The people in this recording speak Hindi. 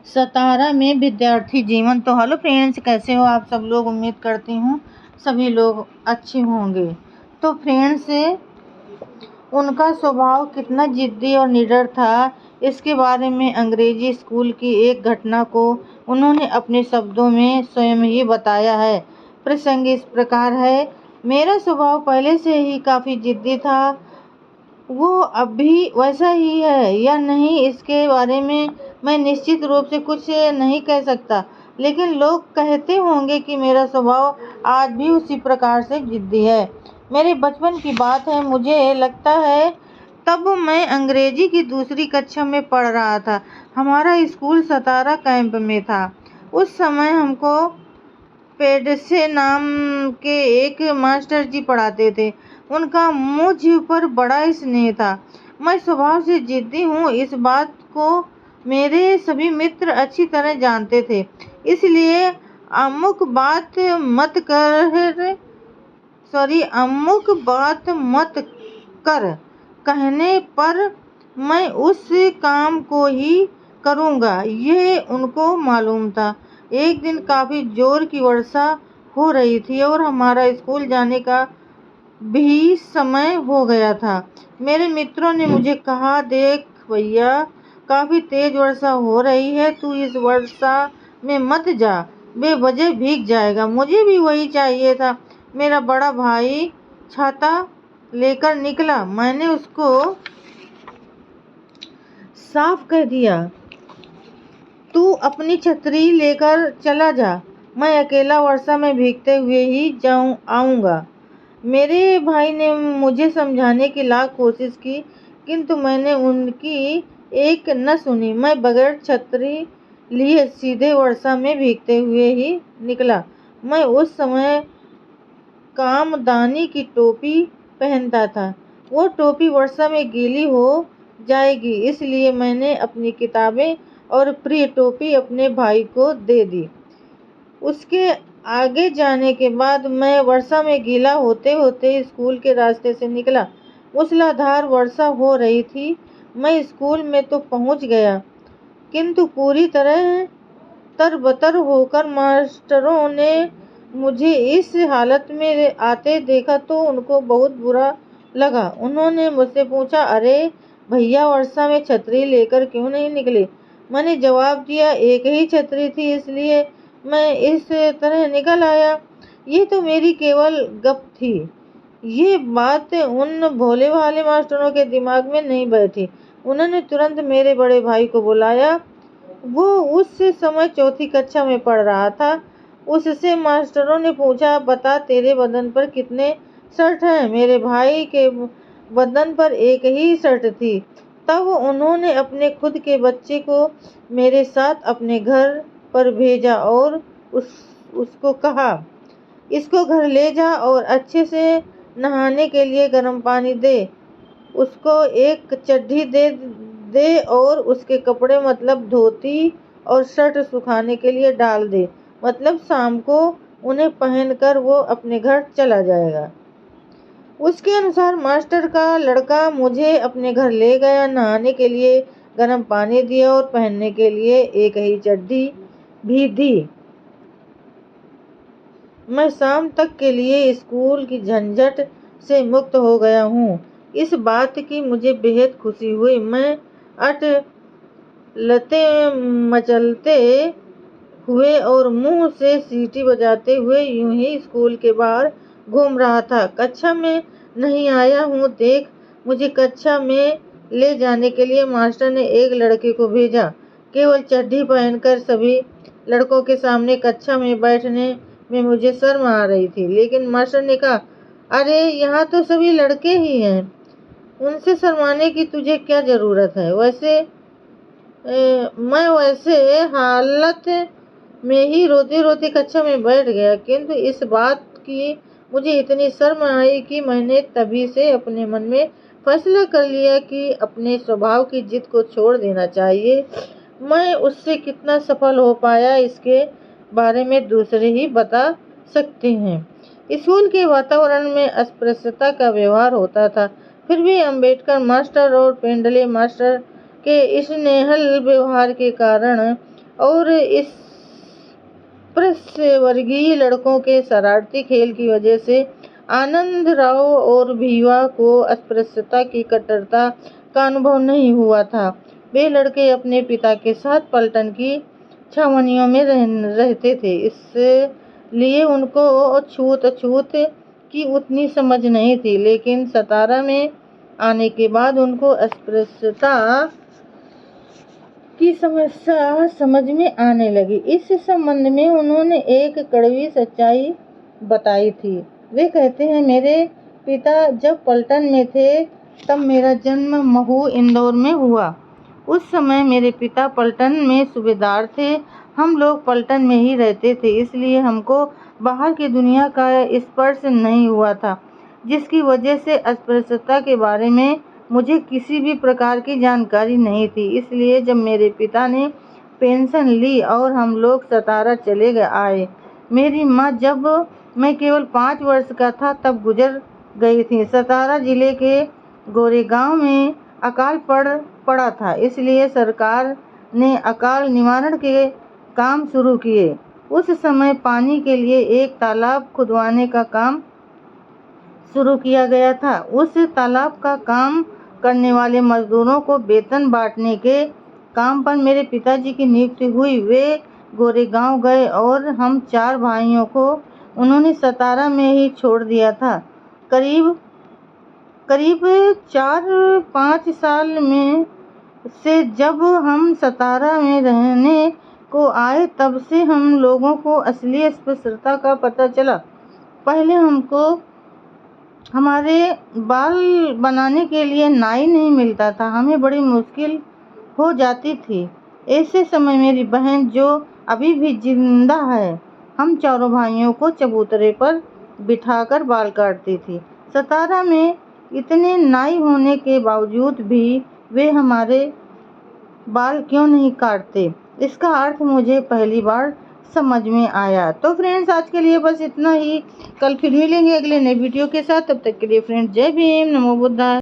सतारा में विद्यार्थी जीवन। तो हेलो फ्रेंड्स, कैसे हो आप सब लोग। उम्मीद करती हूँ सभी लोग अच्छे होंगे। तो फ्रेंड्स, उनका स्वभाव कितना जिद्दी और निडर था, इसके बारे में अंग्रेजी स्कूल की एक घटना को उन्होंने अपने शब्दों में स्वयं ही बताया है। प्रसंग इस प्रकार है। मेरा स्वभाव पहले से ही काफ़ी जिद्दी था। वो अब भी वैसा ही है या नहीं, इसके बारे में मैं निश्चित रूप से कुछ नहीं कह सकता, लेकिन लोग कहते होंगे कि मेरा स्वभाव आज भी उसी प्रकार से जिद्दी है। मेरे बचपन की बात है, मुझे लगता है तब मैं अंग्रेजी की दूसरी कक्षा में पढ़ रहा था। हमारा स्कूल सतारा कैंप में था। उस समय हमको पेडसे नाम के एक मास्टर जी पढ़ाते थे। उनका मुझ पर बड़ा स्नेह था। मैं स्वभाव से जिद्दी हूँ, इस बात को मेरे सभी मित्र अच्छी तरह जानते थे। इसलिए अमुक बात मत कर कहने पर मैं उस काम को ही करूँगा, यह उनको मालूम था। एक दिन काफ़ी जोर की वर्षा हो रही थी और हमारा स्कूल जाने का भी समय हो गया था। मेरे मित्रों ने मुझे कहा, देख भैया, काफ़ी तेज वर्षा हो रही है, तू इस वर्षा में मत जा, बेवजह भीग जाएगा। मुझे भी वही चाहिए था। मेरा बड़ा भाई छाता लेकर निकला। मैंने उसको साफ कह दिया, तू अपनी छतरी लेकर चला जा, मैं अकेला वर्षा में भीगते हुए ही आऊँगा। मेरे भाई ने मुझे समझाने की लाख कोशिश की, किंतु मैंने उनकी एक न सुनी। मैं बगैर छतरी लिए सीधे वर्षा में भीगते हुए ही निकला। मैं उस समय कामदानी की टोपी पहनता था। वो टोपी वर्षा में गीली हो जाएगी, इसलिए मैंने अपनी किताबें और प्रिय टोपी अपने भाई को दे दी। उसके आगे जाने के बाद मैं वर्षा में गीला होते होते स्कूल के रास्ते से निकला। मूसलाधार वर्षा हो रही थी। मैं स्कूल में तो पहुंच गया, किंतु पूरी तरह तरबतर होकर मास्टरों ने मुझे इस हालत में आते देखा तो उनको बहुत बुरा लगा। उन्होंने मुझसे पूछा, अरे भैया, वर्षा में छतरी लेकर क्यों नहीं निकले। मैंने जवाब दिया, एक ही छतरी थी, इसलिए मैं इस तरह निकल आया। ये तो मेरी केवल गप थी। ये बात उन भोले भाले मास्टरों के दिमाग में नहीं बैठी। उन्होंने तुरंत मेरे बड़े भाई को बुलाया। वो उस समय चौथी कक्षा में पढ़ रहा था। उससे मास्टरों ने पूछा, बता तेरे बदन पर कितने शर्ट हैं। मेरे भाई के बदन पर एक ही शर्ट थी। तब उन्होंने अपने खुद के बच्चे को मेरे साथ अपने घर पर भेजा और उसको कहा, इसको घर ले जा और अच्छे से नहाने के लिए गर्म पानी दे। उसको एक चड्ढी दे और उसके कपड़े मतलब धोती और शर्ट सुखाने के लिए डाल दे। मतलब शाम को उन्हें पहनकर वो अपने घर चला जाएगा। उसके अनुसार मास्टर का लड़का मुझे अपने घर ले गया। नहाने के लिए गर्म पानी दिया और पहनने के लिए एक ही चड्ढी भी दी। मैं शाम तक के लिए स्कूल की झंझट से मुक्त हो गया हूँ। इस बात की मुझे बेहद खुशी हुई। मैं अटलते मचलते हुए और मुंह से सीटी बजाते हुए यूं ही स्कूल के बाहर घूम रहा था। कक्षा में नहीं आया हूँ, देख। मुझे कक्षा में ले जाने के लिए मास्टर ने एक लड़के को भेजा। केवल चड्ढी पहनकर सभी लड़कों के सामने कक्षा में बैठने में मुझे शर्म आ रही थी, लेकिन मास्टर ने कहा, अरे यहाँ तो सभी लड़के ही हैं, उनसे शर्माने की तुझे क्या जरूरत है। मैं वैसे हालत में ही रोते रोते कक्षा में बैठ गया, किंतु इस बात की मुझे इतनी शर्म आई कि मैंने तभी से अपने मन में फैसला कर लिया कि अपने स्वभाव की जिद को छोड़ देना चाहिए। मैं उससे कितना सफल हो पाया, इसके बारे में दूसरे ही बता सकते हैं। स्कूल के वातावरण में अस्पृश्यता का व्यवहार होता था, फिर भी अम्बेडकर मास्टर और पेंडले मास्टर के स्नेहल व्यवहार के कारण और इस वर्गीय लड़कों के शरारती खेल की वजह से आनंदराव और भीवा को अस्पृश्यता की कट्टरता का अनुभव नहीं हुआ था। वे लड़के अपने पिता के साथ पलटन की छावनियों में रहते थे, इसलिए उनको छूत अछूत की उतनी समझ नहीं थी। लेकिन सतारा में आने के बाद उनको अस्पृश्यता की समस्या समझ में आने लगी। इस संबंध में उन्होंने एक कड़वी सच्चाई बताई थी। वे कहते हैं, मेरे पिता जब पलटन में थे तब मेरा जन्म महू इंदौर में हुआ। उस समय मेरे पिता पलटन में सूबेदार थे। हम लोग पलटन में ही रहते थे, इसलिए हमको बाहर की दुनिया का स्पर्श नहीं हुआ था, जिसकी वजह से अस्पृश्यता के बारे में मुझे किसी भी प्रकार की जानकारी नहीं थी। इसलिए जब मेरे पिता ने पेंशन ली और हम लोग सतारा चले आए, मेरी माँ जब मैं केवल 5 वर्ष का था तब गुजर गई थी। सतारा जिले के गोरेगांव में अकाल पड़ा था, इसलिए सरकार ने अकाल निवारण के काम शुरू किए। उस समय पानी के लिए एक तालाब खुदवाने का काम शुरू किया गया था। उस तालाब का काम करने वाले मजदूरों को वेतन बांटने के काम पर मेरे पिताजी की नियुक्ति हुई। वे गोरेगांव गए और हम 4 भाइयों को उन्होंने सतारा में ही छोड़ दिया था। करीब 4-5 साल में से जब हम सतारा में रहने को आए, तब से हम लोगों को असली अस्पृश्यता का पता चला। पहले हमको हमारे बाल बनाने के लिए नाई नहीं मिलता था, हमें बड़ी मुश्किल हो जाती थी। ऐसे समय मेरी बहन, जो अभी भी जिंदा है, हम चारों भाइयों को चबूतरे पर बिठाकर बाल काटती थी। सतारा में इतने नाई होने के बावजूद भी वे हमारे बाल क्यों नहीं काटते, इसका अर्थ मुझे पहली बार समझ में आया। तो फ्रेंड्स, आज के लिए बस इतना ही। कल फिर मिलेंगे अगले नए वीडियो के साथ। तब तक के लिए फ्रेंड्स, जय भीम, नमो बुद्धाय।